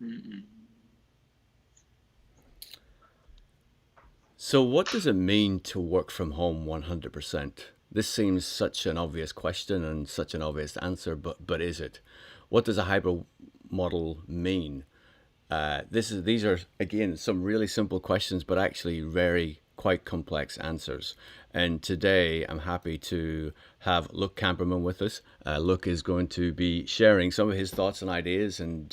Mm-mm. So, what does it mean to work from home 100%? This seems such an obvious question and such an obvious answer, but is it? What does a hybrid model mean? These are again some really simple questions, but actually very quite complex answers. And today I'm happy to have Luc Kamperman with us. Luc is going to be sharing some of his thoughts and ideas, and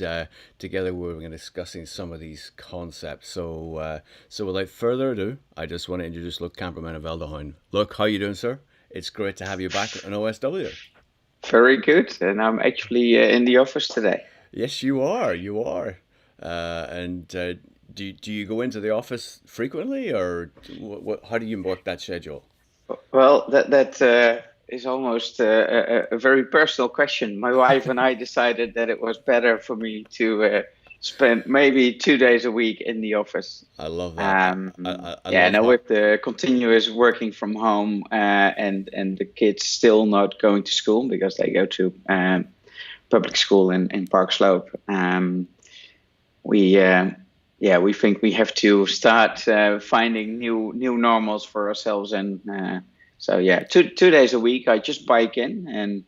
together we're going to be discussing some of these concepts. So without further ado, I just want to introduce Luc Kamperman of Veldhoen. Luc, how you doing, sir? It's great to have you back on OSW. Very good. And I'm actually in the office today. Yes, you are. You are. And do you go into the office frequently, or how do you work that schedule? Well, that is almost a very personal question. My wife and I decided that it was better for me to spend maybe 2 days a week in the office. I love that. I Yeah, love now how. with the continuous working from home and the kids still not going to school because they go to public school in Park Slope. We yeah, we think we have to start finding new normals for ourselves, and so yeah, two days a week I just bike in, and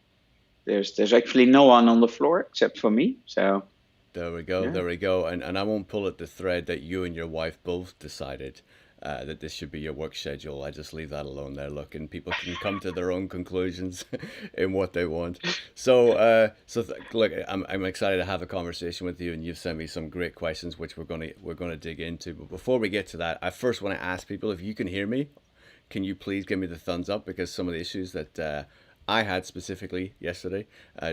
there's actually no one on the floor except for me. So There we go. yeah. There we go. And I won't pull at the thread that you and your wife both decided that this should be your work schedule. I just leave that alone there. Look, and people can come to their own conclusions in what they want. Look, I'm excited to have a conversation with you, and you've sent me some great questions, which we're gonna dig into. But before we get to that, I first want to ask people if you can hear me. Can you please give me the thumbs up, because some of the issues that I had specifically yesterday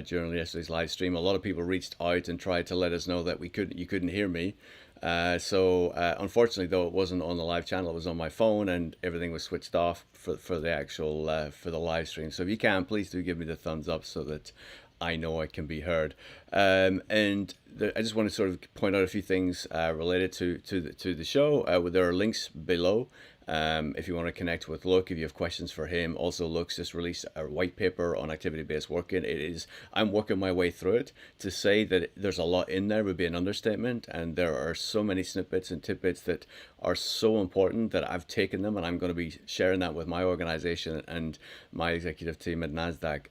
during yesterday's live stream, a lot of people reached out and tried to let us know that you couldn't hear me. Unfortunately, though, it wasn't on the live channel; it was on my phone, and everything was switched off for the actual for the live stream. So if you can, please do give me the thumbs up so that I know I can be heard. I just want to sort of point out a few things related to the show. There are links below. If you want to connect with Luc, if you have questions for him. Also, Luc's just released a white paper on activity-based working. I'm working my way through it. To say that there's a lot in there would be an understatement, and there are so many snippets and tidbits that are so important that I've taken them, and I'm going to be sharing that with my organization and my executive team at NASDAQ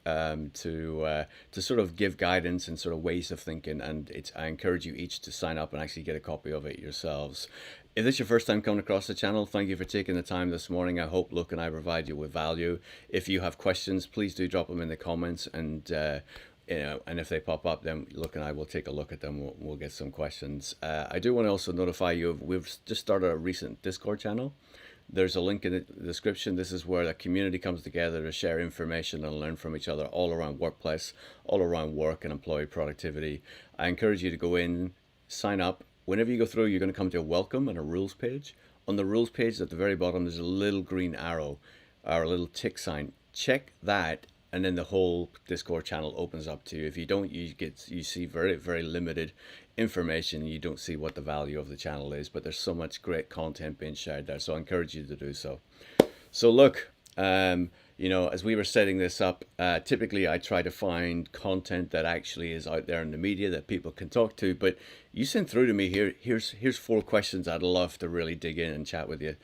to sort of give guidance and sort of ways of thinking. And I encourage you each to sign up and actually get a copy of it yourselves. If this is your first time coming across the channel, thank you for taking the time this morning. I hope Luc and I provide you with value. If you have questions, please do drop them in the comments, and and if they pop up, then Luc and I will take a look at them. We'll get some questions. I do want to also notify you we've just started a recent Discord channel. There's a link in the description. This is where the community comes together to share information and learn from each other all around workplace, all around work and employee productivity. I encourage you to go in, sign up. Whenever you go through, you're going to come to a welcome and a rules page. On the rules page at the very bottom, there's a little green arrow or a little tick sign. Check that, and then the whole Discord channel opens up to you. If you don't, you see very very limited information. You don't see what the value of the channel is, but there's so much great content being shared there. So I encourage you to do so. So look, as we were setting this up, typically I try to find content that actually is out there in the media that people can talk to. But you sent through to me here's four questions I'd love to really dig in and chat with you.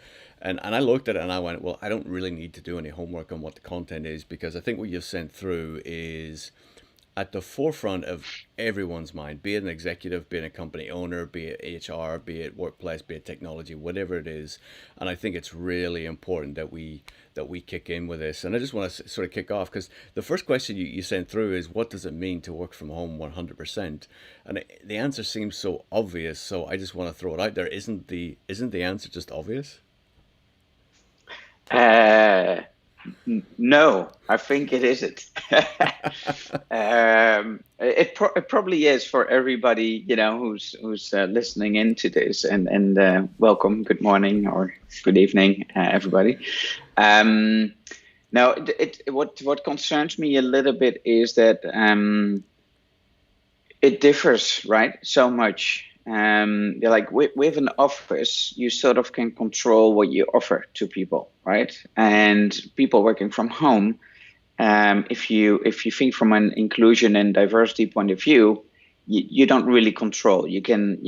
And I looked at it and I went, well, I don't really need to do any homework on what the content is, because I think what you've sent through is at the forefront of everyone's mind, be it an executive, be it a company owner, be it HR, be it workplace, be it technology, whatever it is. And I think it's really important that we kick in with this. And I just want to sort of kick off, because the first question you sent through is, what does it mean to work from home 100%? And the answer seems so obvious, so I just want to throw it out there. Isn't the answer just obvious? Uh, no, I think it isn't. It probably is for everybody, who's listening into this, and welcome, good morning or good evening, everybody. Um, Now, what concerns me a little bit is that it differs, right? So much. Like with an office, you sort of can control what you offer to people, right? And people working from home, if you think from an inclusion and diversity point of view, you don't really control. You can,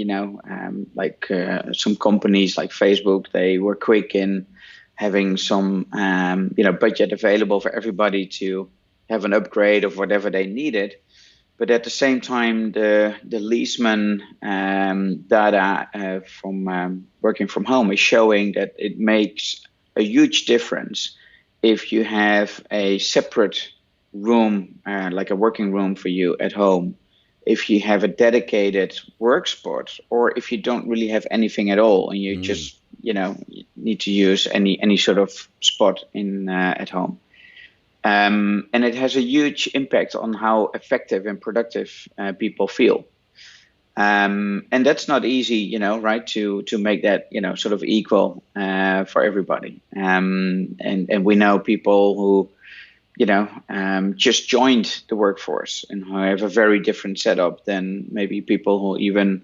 like some companies like Facebook, they were quick in having some, budget available for everybody to have an upgrade of whatever they needed. But at the same time, the Leesman data from working from home is showing that it makes a huge difference if you have a separate room, like a working room for you at home, if you have a dedicated work spot, or if you don't really have anything at all and you Mm. just, need to use any sort of spot in at home. And it has a huge impact on how effective and productive people feel. And that's not easy, right? To make that, sort of equal for everybody. And we know people who, just joined the workforce and who have a very different setup than maybe people who even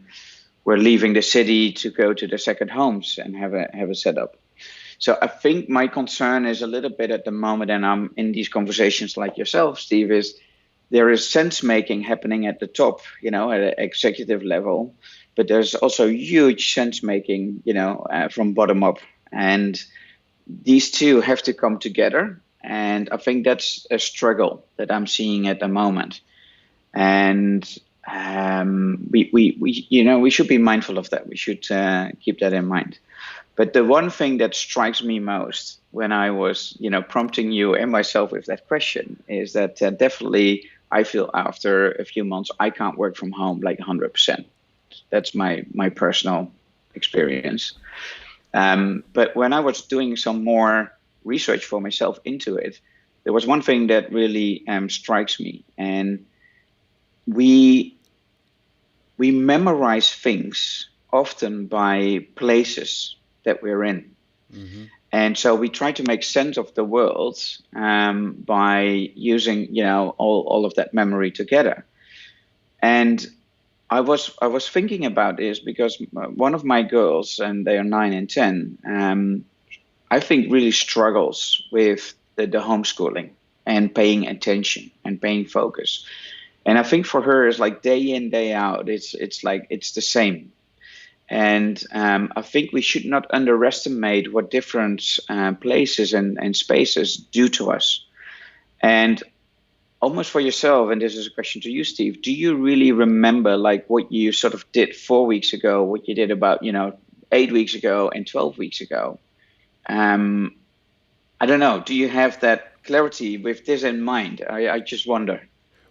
were leaving the city to go to their second homes and have a setup. So I think my concern is a little bit at the moment, and I'm in these conversations like yourself, Steve, is there is sense making happening at the top, at an executive level, but there's also huge sense making, from bottom up. And these two have to come together. And I think that's a struggle that I'm seeing at the moment. And we should be mindful of that. We should keep that in mind. But the one thing that strikes me most when I was, prompting you and myself with that question is that definitely I feel after a few months I can't work from home like 100%. That's my personal experience. But when I was doing some more research for myself into it, there was one thing that really strikes me, and we we memorize things often by places that we're in. Mm-hmm. And so we try to make sense of the world by using, all of that memory together. And I was thinking about this because one of my girls, and they are 9 and 10, I think really struggles with the homeschooling and paying attention and paying focus. And I think for her, it's like day in, day out. It's like it's the same. And I think we should not underestimate what different places and spaces do to us. And almost for yourself, and this is a question to you, Steve, do you really remember like what you sort of did 4 weeks ago, what you did about, 8 weeks ago and 12 weeks ago? Um, I don't know. Do you have that clarity with this in mind? I just wonder.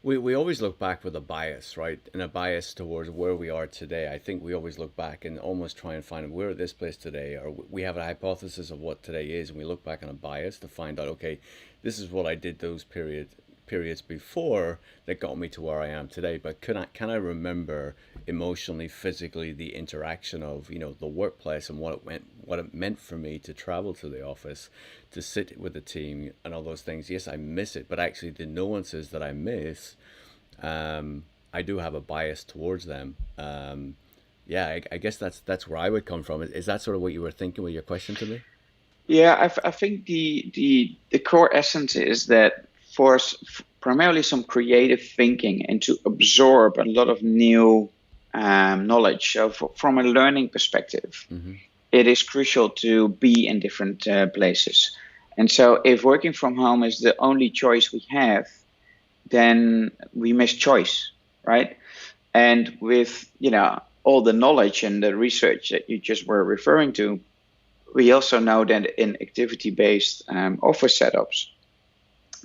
We always look back with a bias, right? And a bias towards where we are today. I think we always look back and almost try and find we're at this place today, or we have a hypothesis of what today is, and we look back on a bias to find out, okay, this is what I did those periods before that got me to where I am today. But can I remember emotionally, physically the interaction of the workplace and what it meant for me to travel to the office, to sit with the team and all those things. Yes, I miss it, but actually the nuances that I miss, I do have a bias towards them. Yeah, I guess that's where I would come from. Is that sort of what you were thinking with your question to me? Yeah, I think the core essence is that for primarily some creative thinking and to absorb a lot of new knowledge. So from a learning perspective, Mm-hmm. it is crucial to be in different places. And so if working from home is the only choice we have, then we miss choice, right? And with, all the knowledge and the research that you just were referring to, we also know that in activity-based office setups,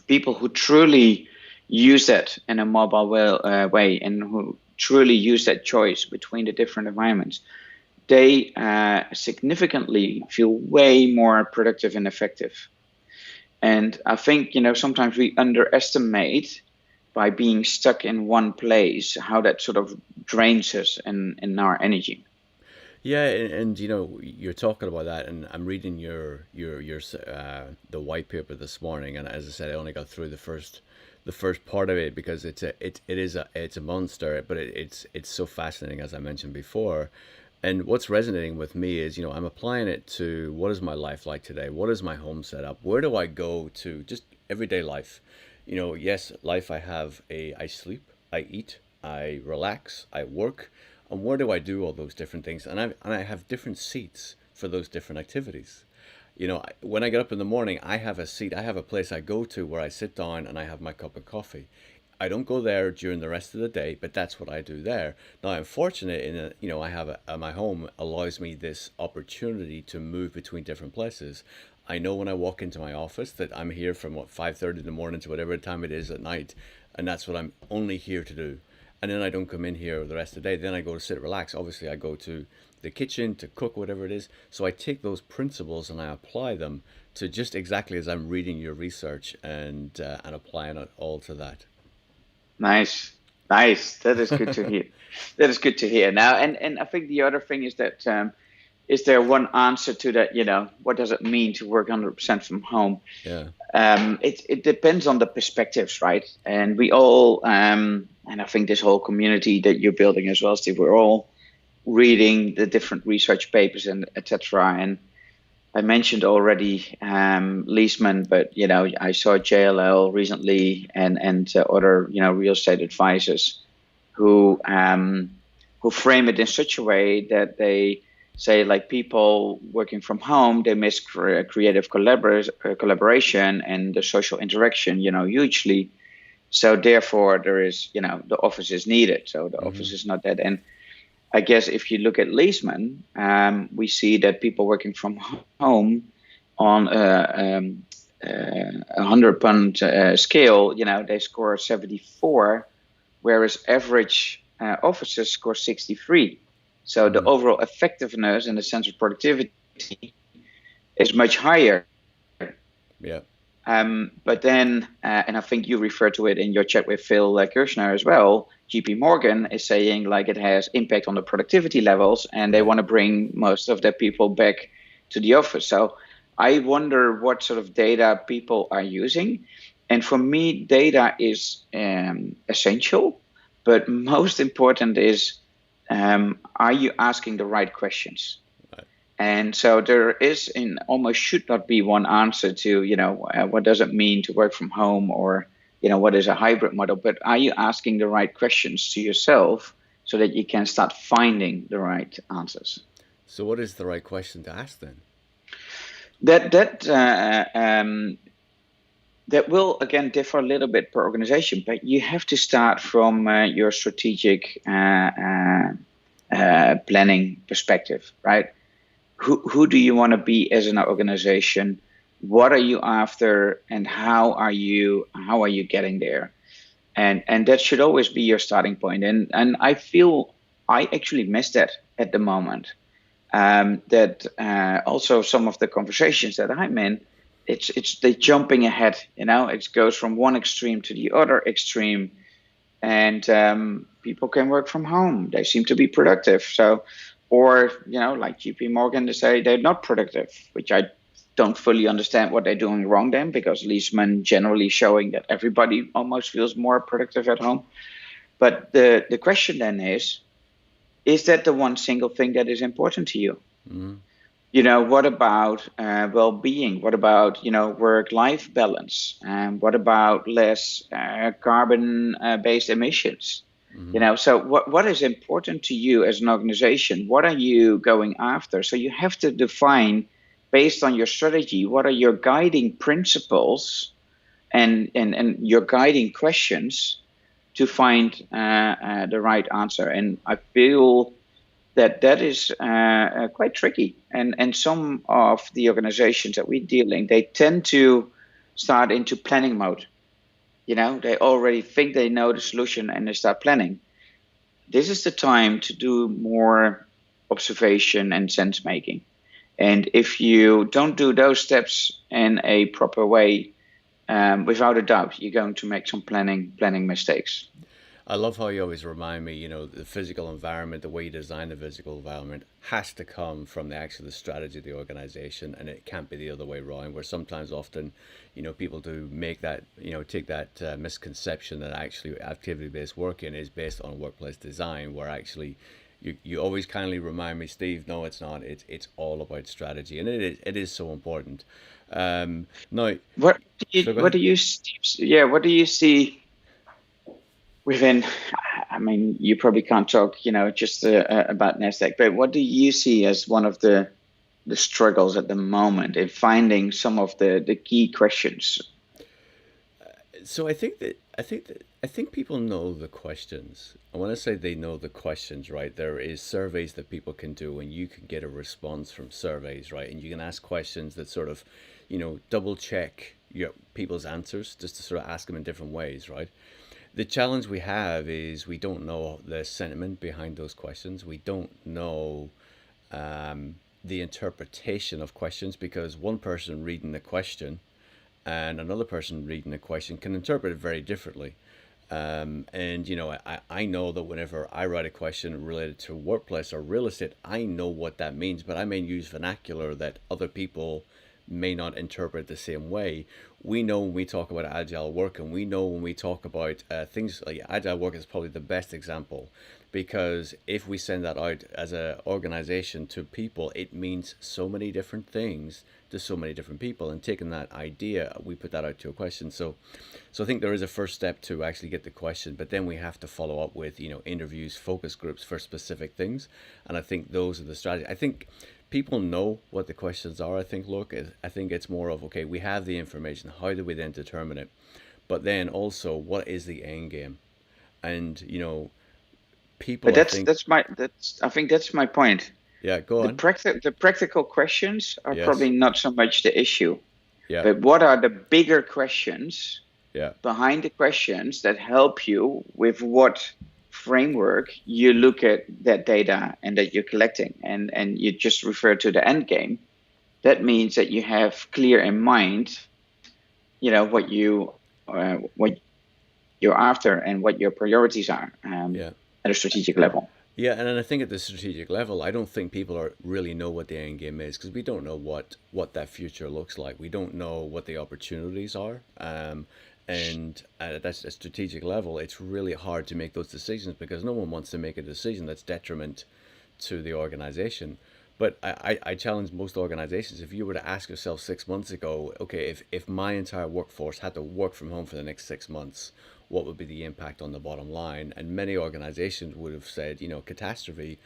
people who truly use that in a mobile way and who truly use that choice between the different environments, they significantly feel way more productive and effective. And I think, sometimes we underestimate by being stuck in one place how that sort of drains us and our energy. Yeah, and you're talking about that, and I'm reading your the white paper this morning, and as I said, I only got through the first part of it because it's a monster, but it's so fascinating as I mentioned before. And what's resonating with me is, I'm applying it to what is my life like today? What is my home setup? Where do I go to just everyday life? Yes, life I sleep, I eat, I relax, I work, and where do I do all those different things? And I have different seats for those different activities. When I get up in the morning, I have a seat, I have a place I go to where I sit down and I have my cup of coffee. I don't go there during the rest of the day, but that's what I do there. Now, I'm fortunate in that, I have my home allows me this opportunity to move between different places. I know when I walk into my office that I'm here from 5:30 in the morning to whatever time it is at night, and that's what I'm only here to do. And then I don't come in here the rest of the day. Then I go to sit relax. Obviously, I go to the kitchen to cook whatever it is. So I take those principles and I apply them to just exactly as I'm reading your research and applying it all to that. Nice, nice. That is good to hear. That is good to hear. Now, and I think the other thing is that is there one answer to that? What does it mean to work 100% from home? Yeah. It depends on the perspectives, right? And we all, and I think this whole community that you're building as well, Steve, we're all reading the different research papers and etc. And I mentioned already Leesman, but I saw JLL recently and other real estate advisors who frame it in such a way that they say like people working from home they miss creative collaboration and the social interaction hugely. So therefore there is the office is needed. So the Mm-hmm. office is not that. And I guess if you look at Leesman, we see that people working from home on a 100-point scale, they score 74, whereas average officers score 63. So the Mm-hmm. overall effectiveness and the sense of productivity is much higher. Yeah. But then, and I think you referred to it in your chat with Phil Kirshner as well, JP Morgan is saying like it has impact on the productivity levels and they Right. want to bring most of their people back to the office. So I wonder what sort of data people are using. And for me, data is essential, but most important is are you asking the right questions? Right. And so there is in almost should not be one answer to, what does it mean to work from home or, what is a hybrid model? But are you asking the right questions to yourself so that you can start finding the right answers? So, what is the right question to ask then? That will again differ a little bit per organization, but you have to start from your strategic planning perspective, right? Who do you want to be as an organization? What are you after, and how are you getting there? And that should always be your starting point. And I feel I actually miss that at the moment. That also some of the conversations that I'm in, it's the jumping ahead. It goes from one extreme to the other extreme, and people can work from home. They seem to be productive. So, or like JP Morgan, they say they're not productive, which I don't fully understand what they're doing wrong then, because Leesman generally showing that everybody almost feels more productive at home. But the question then is that the one single thing that is important to you? Mm-hmm. What about well-being? What about work-life balance? And what about less carbon-based emissions? Mm-hmm. So what is important to you as an organization? What are you going after? So you have to define, based on your strategy, what are your guiding principles and your guiding questions to find the right answer. And I feel that is quite tricky. And some of the organizations that we're dealing, they tend to start into planning mode. They already think they know the solution and they start planning. This is the time to do more observation and sense making. And if you don't do those steps in a proper way, without a doubt, you're going to make some planning mistakes. I love how you always remind me, the physical environment, the way you design the physical environment has to come from the strategy of the organization, and it can't be the other way around. Where sometimes, often, people do make that, take that misconception that actually activity-based working is based on workplace design, where actually you always kindly remind me, Steve, no, it's not. It's all about strategy, and it is so important. Now, What do you so go what ahead. do you see, yeah, what do you see within? I mean, you probably can't talk, just about Nasdaq, but what do you see as one of the struggles at the moment in finding some of the key questions? So I think people know the questions. And when I say they know the questions, right, there is surveys that people can do, and you can get a response from surveys, right, and you can ask questions that sort of, double check people's answers, just to sort of ask them in different ways, right. The challenge we have is we don't know the sentiment behind those questions. We don't know the interpretation of questions, because one person reading the question and another person reading a question can interpret it very differently. And I know that whenever I write a question related to workplace or real estate, I know what that means, but I may use vernacular that other people may not interpret the same way. We know when we talk about agile work, and we know when we talk about things like agile work is probably the best example, because if we send that out as an organization to people, it means so many different things to so many different people. And taking that idea, we put that out to a question. So I think there is a first step to actually get the question, but then we have to follow up with interviews, focus groups for specific things. And I think those are the strategies. I think people know what the questions are. I think it's more of, okay, we have the information, how do we then determine it? But then also, what is the end game? And But people, I that's think. that's my that's I think that's my point. Yeah, go on. The practical questions are probably Yes. not so much the issue, Yeah. but what are the bigger questions Yeah. behind the questions that help you with what framework you look at that data and that you're collecting, and you just refer to the end game. That means that you have clear in mind, what you're after and what your priorities are, Yeah. at a strategic level. Yeah, and then I think at the strategic level, I don't think people are really know what the end game is, because we don't know what that future looks like. We don't know what the opportunities are, and at that strategic level, it's really hard to make those decisions, because no one wants to make a decision that's detriment to the organization. But I challenge most organizations. If you were to ask yourself 6 months ago, okay, if my entire workforce had to work from home for the next 6 months, what would be the impact on the bottom line? And many organizations would have said, catastrophe.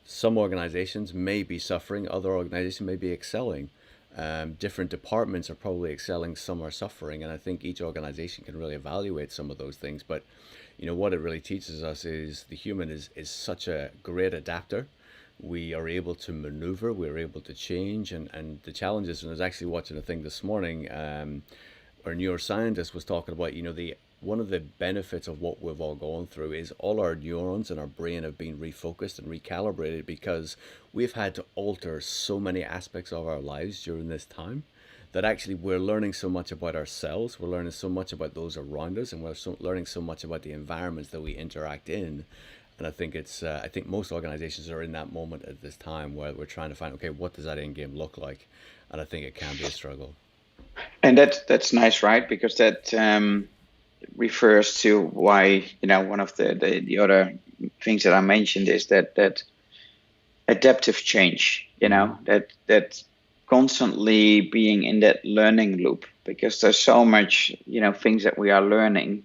Some organizations may be suffering, other organizations may be excelling. Different departments are probably excelling, some are suffering, and I think each organization can really evaluate some of those things. But what it really teaches us is the human is such a great adapter. We are able to maneuver, we're able to change, and the challenges. And I was actually watching a thing this morning. Our neuroscientist was talking about, the one of the benefits of what we've all gone through is all our neurons in our brain have been refocused and recalibrated, because we've had to alter so many aspects of our lives during this time, that actually we're learning so much about ourselves, we're learning so much about those around us, and learning so much about the environments that we interact in. And I think most organizations are in that moment at this time, where we're trying to find, okay, what does that end game look like? And I think it can be a struggle. And that's nice, right? Because that refers to why, one of the other things that I mentioned is that adaptive change, Mm-hmm. that constantly being in that learning loop, because there's so much, things that we are learning,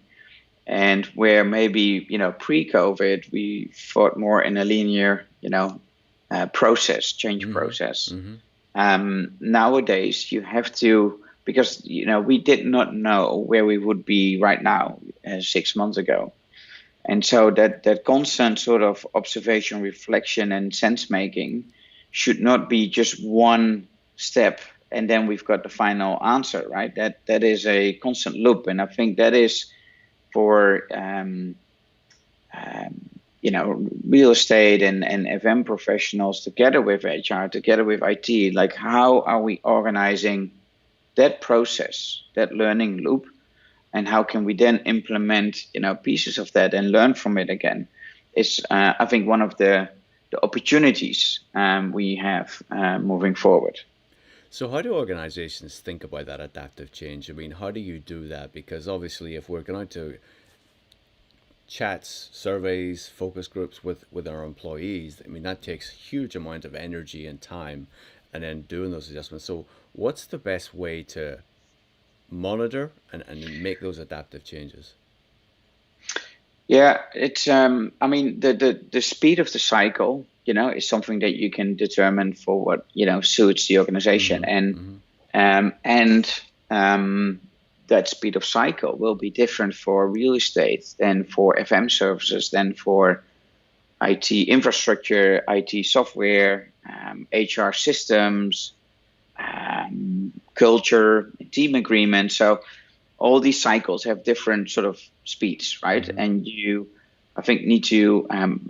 and where maybe, pre-COVID we thought more in a linear, change Mm-hmm. process. Mm-hmm. Nowadays you have to, because we did not know where we would be right now, 6 months ago, and so that constant sort of observation, reflection, and sense making should not be just one step and then we've got the final answer, right? That is a constant loop, and I think that is for real estate and FM professionals, together with HR, together with IT. Like, how are we organizing that process, that learning loop, and how can we then implement pieces of that and learn from it again? Is I think one of the opportunities we have moving forward. So, how do organizations think about that adaptive change? I mean, how do you do that? Because obviously, if we're going to chats, surveys, focus groups with our employees, I mean, that takes huge amount of energy and time, and then doing those adjustments. So, what's the best way to monitor and make those adaptive changes? Yeah, it's I mean the speed of the cycle, is something that you can determine for what, suits the organization. Mm-hmm. And Mm-hmm. um and um that speed of cycle will be different for real estate than for FM services, than for IT infrastructure, IT software, HR systems, culture, team agreement. So all these cycles have different sort of speeds, right? Mm-hmm. And you, I think, need to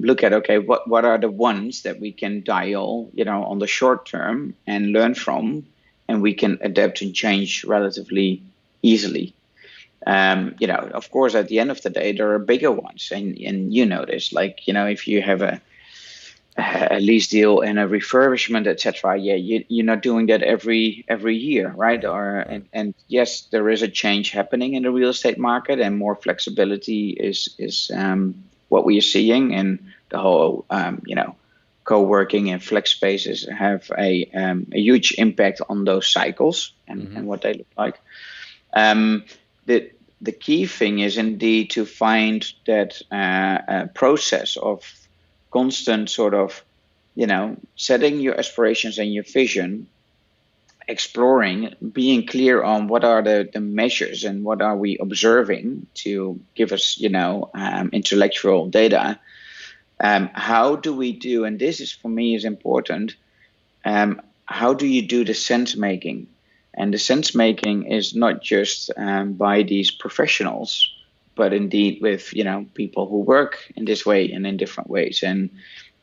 look at, okay, what are the ones that we can dial, on the short term and learn from, and we can adapt and change relatively easily. Of course, at the end of the day, there are bigger ones, and this, like, if you have a lease deal and a refurbishment, etc. Yeah, you're not doing that every year, right? Right. Or Right. and yes, there is a change happening in the real estate market, and more flexibility is what we are seeing, and the whole co-working and flex spaces have a huge impact on those cycles Mm-hmm. and what they look like. Um, the the key thing is indeed to find that process of constant sort of, setting your aspirations and your vision, exploring, being clear on what are the measures and what are we observing to give us, intellectual data. How do we do, and this is for me is important, how do you do the sense making? And the sense making is not just by these professionals, but indeed with people who work in this way and in different ways. And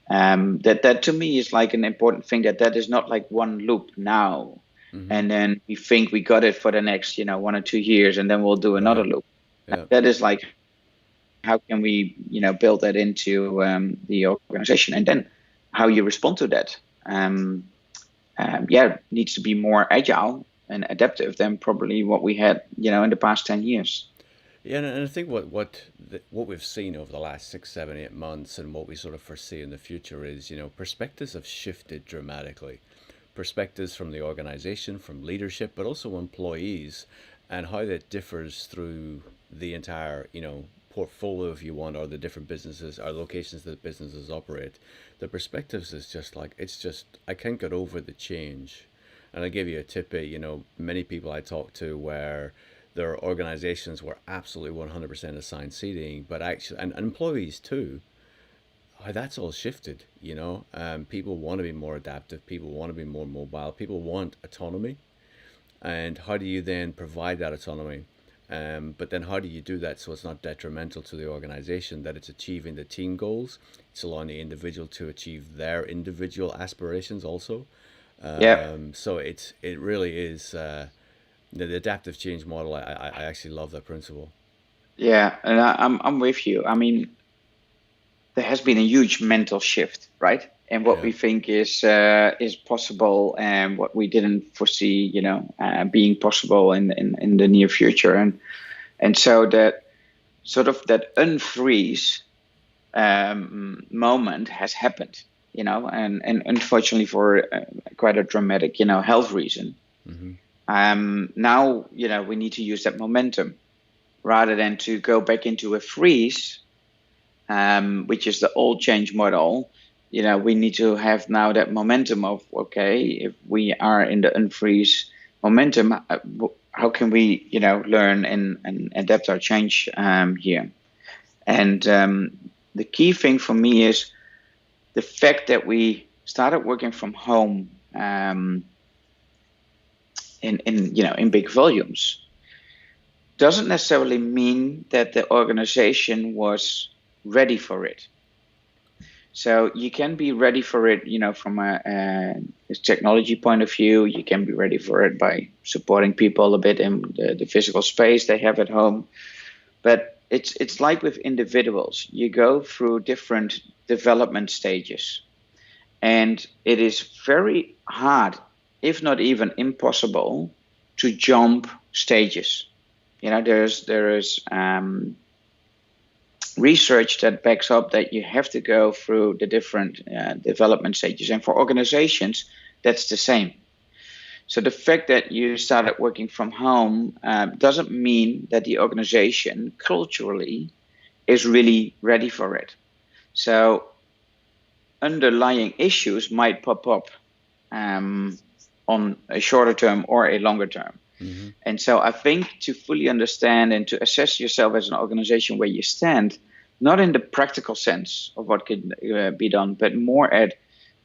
that to me is like an important thing, that is not like one loop now, Mm-hmm. and then we think we got it for the next 1 or 2 years, and then we'll do another Right. loop. Yeah. That is like, how can we build that into the organization, and then how you respond to that. Needs to be more agile and adaptive than probably what we had, in the past 10 years. Yeah, and I think what we've seen over the last 6, 7, 8 months, and what we sort of foresee in the future is, perspectives have shifted dramatically. Perspectives from the organization, from leadership, but also employees, and how that differs through the entire, portfolio, if you want, or the different businesses or locations that businesses operate. The perspectives is just like, it's just, I can't get over the change. And I give you a tidbit, many people I talk to where their organizations were absolutely 100% assigned seating, but actually, and employees too, that's all shifted. People want to be more adaptive, people want to be more mobile, people want autonomy. And how do you then provide that autonomy? But then how do you do that so it's not detrimental to the organization, that it's achieving the team goals, it's allowing the individual to achieve their individual aspirations also. Yeah, So it really is the adaptive change model. I actually love that principle. yeah, and I'm with you. I mean, there has been a huge mental shift, right? And what Yeah. we think is possible, and what we didn't foresee, being possible in the near future. And so that sort of that unfreeze moment has happened, and unfortunately for quite a dramatic, health reason. Mm-hmm. Now, we need to use that momentum rather than to go back into a freeze, which is the old change model. We need to have now that momentum of, okay, if we are in the unfreeze momentum, how can we, learn and adapt our change here? And the key thing for me is the fact that we started working from home in big volumes doesn't necessarily mean that the organization was ready for it. So you can be ready for it, from a technology point of view. You can be ready for it by supporting people a bit in the physical space they have at home. But it's like with individuals. You go through different development stages, and it is very hard, if not even impossible, to jump stages. There is research that backs up that you have to go through the different development stages, and for organizations, that's the same. So the fact that you started working from home doesn't mean that the organization culturally is really ready for it. So underlying issues might pop up on a shorter term or a longer term. Mm-hmm. And so I think to fully understand and to assess yourself as an organization where you stand, not in the practical sense of what could be done, but more at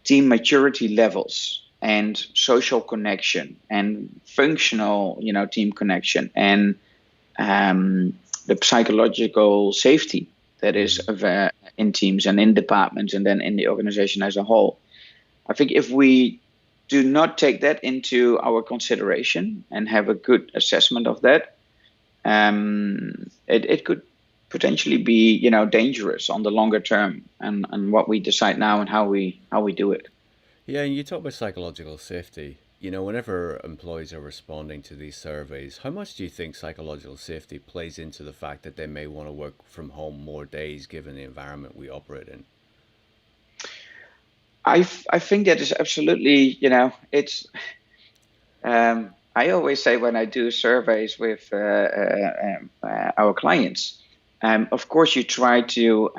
team maturity levels and social connection and functional, team connection and the psychological safety that is in teams and in departments and then in the organization as a whole. I think if we do not take that into our consideration and have a good assessment of that, it could potentially be, dangerous on the longer term and what we decide now and how we do it. Yeah, and you talk about psychological safety. Whenever employees are responding to these surveys, how much do you think psychological safety plays into the fact that they may want to work from home more days given the environment we operate in? I think that is absolutely, it's. I always say when I do surveys with our clients, of course you try to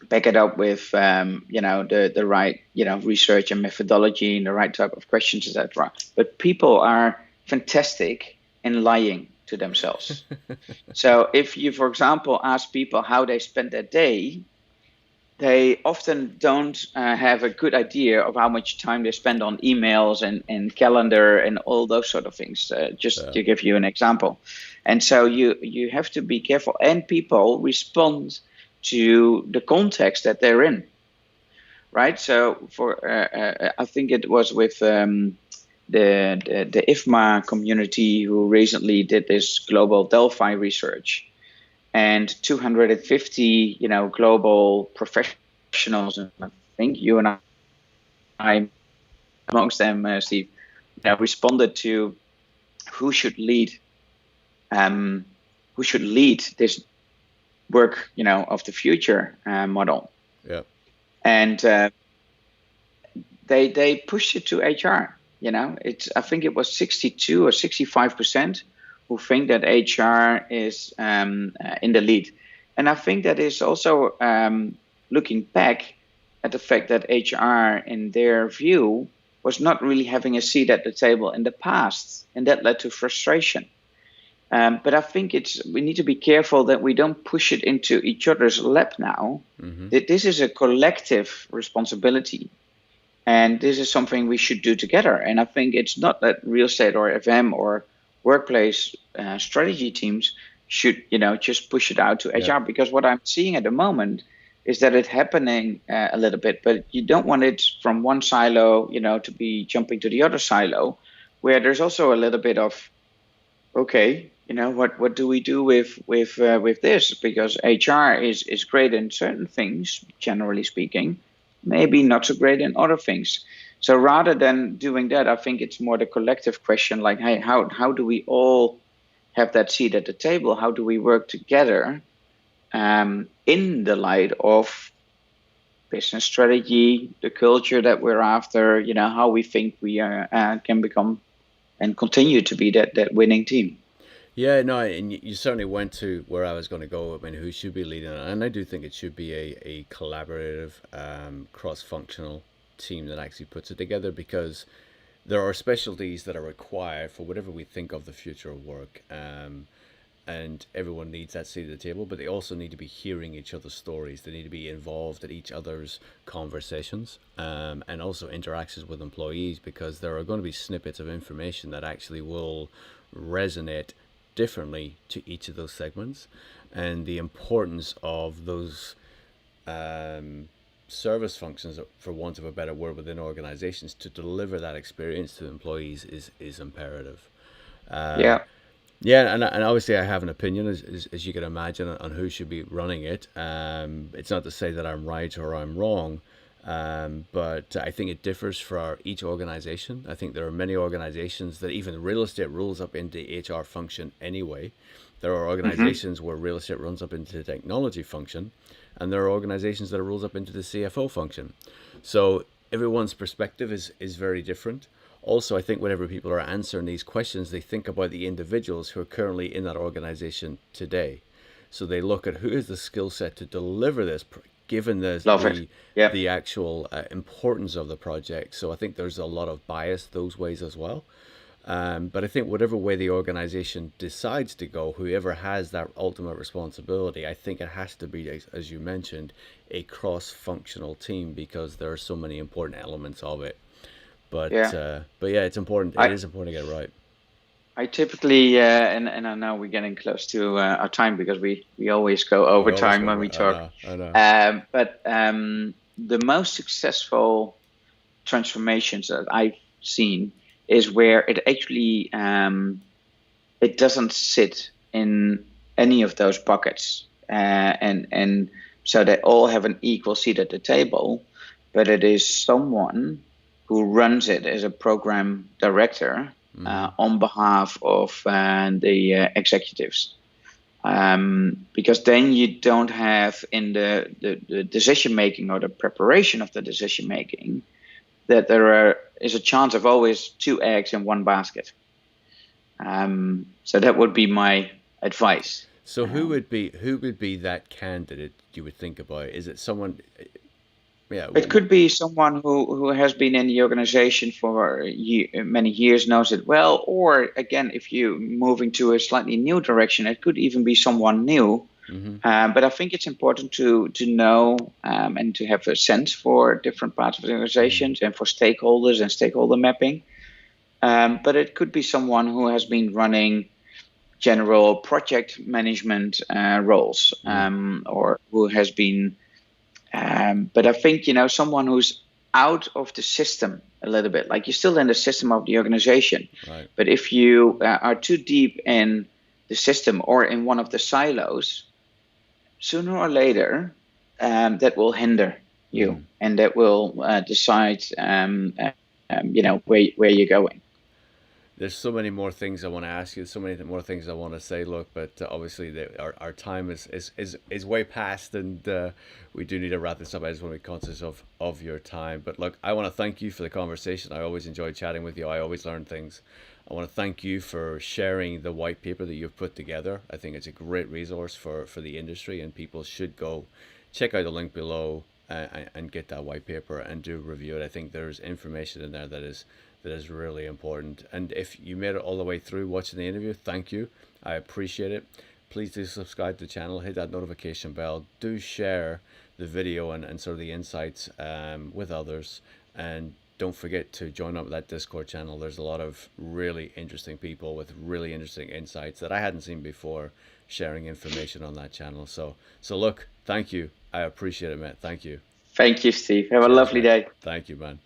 back it up with the right research and methodology and the right type of questions, etc. But people are fantastic in lying to themselves. So if you, for example, ask people how they spend their day, they often don't have a good idea of how much time they spend on emails and calendar and all those sort of things, just to give you an example. And so you have to be careful. And people respond to the context that they're in, right? So I think it was with the IFMA community who recently did this global Delphi research. And 250, global professionals, and I think you and I amongst them, Steve, responded to who should lead this work, of the future model. Yeah. And they pushed it to HR. I think it was 62 or 65%. Who think that HR is in the lead. And I think that is also looking back at the fact that HR, in their view, was not really having a seat at the table in the past, and that led to frustration. But I think we need to be careful that we don't push it into each other's lap now. Mm-hmm. This is a collective responsibility, and this is something we should do together. And I think it's not that real estate or FM or workplace strategy teams should, just push it out to HR, because what I'm seeing at the moment is that it's happening a little bit, but you don't want it from one silo, to be jumping to the other silo, where there's also a little bit of, okay, what do we do with this? Because HR is great in certain things, generally speaking, maybe not so great in other things. So rather than doing that, I think it's more the collective question, like, hey, how do we all have that seat at the table? How do we work together in the light of business strategy, the culture that we're after, how we think we can become and continue to be that winning team? Yeah, no, and you certainly went to where I was going to go. I mean, who should be leading it? And I do think it should be a collaborative, cross-functional team that actually puts it together, because there are specialties that are required for whatever we think of the future of work, and everyone needs that seat at the table, but they also need to be hearing each other's stories. They need to be involved at each other's conversations, and also interactions with employees, because there are going to be snippets of information that actually will resonate differently to each of those segments, and the importance of those service functions, for want of a better word, within organizations to deliver that experience to employees is imperative. And obviously I have an opinion, as you can imagine, on who should be running it. It's not to say that I'm right or I'm wrong, but I think it differs for each organization. I think there are many organizations that even real estate rolls up into the HR function anyway. There are organizations where real estate runs up into the technology function, and there are organizations that it rolls up into the CFO function. So everyone's perspective is very different. Also, I think whenever people are answering these questions, they think about the individuals who are currently in that organization today. So they look at who is the skill set to deliver this, given Love it. Yeah. the actual importance of the project. So I think there's a lot of bias those ways as well. But I think whatever way the organization decides to go, whoever has that ultimate responsibility, I think it has to be, as you mentioned, a cross-functional team because there are so many important elements of it. Yeah. But yeah, it's important. It I is important to get it right. I typically, and I know we're getting close to our time because we always go We over always time go when over we it. I talk. know. I know. But the most successful transformations that I've seen is where it actually it doesn't sit in any of those buckets, and so they all have an equal seat at the table, but it is someone who runs it as a program director Mm-hmm. on behalf of the executives. Because then you don't have in the decision making or the preparation of the decision making that is a chance of always two eggs in one basket. So that would be my advice. So Um, who would be that candidate you would think about? Is it someone? Yeah. it could be someone who has been in the organization for many years, knows it well, or again, if you're moving to a slightly new direction, it could even be someone new. Mm-hmm. But I think it's important to know and to have a sense for different parts of the Mm-hmm. organizations and for stakeholders and stakeholder mapping. But it could be someone who has been running general project management roles, Mm. or who has been. But I think someone who's out of the system a little bit. Like you're still in the system of the organization, Right. but if you are too deep in the system or in one of the silos, sooner or later, that will hinder you, Mm. and that will decide, where you're going. There's so many more things I want to ask you. So many more things I want to say. Look, but obviously our time is way past, and we do need to wrap this up. I just want to be conscious of your time. But look, I want to thank you for the conversation. I always enjoy chatting with you. I always learn things. I want to thank you for sharing the white paper that you've put together. I think it's a great resource for the industry, and people should go check out the link below and get that white paper and do review it. I think there's information in there that is really important. And if you made it all the way through watching the interview, thank you. I appreciate it. Please do subscribe to the channel, hit that notification bell, do share the video and sort of the insights with others. And don't forget to join up with that Discord channel. There's a lot of really interesting people with really interesting insights that I hadn't seen before sharing information on that channel. So look, thank you. I appreciate it, mate. Thank you. Thank you, Steve. Have a Cheers, lovely mate. day. Thank you, man.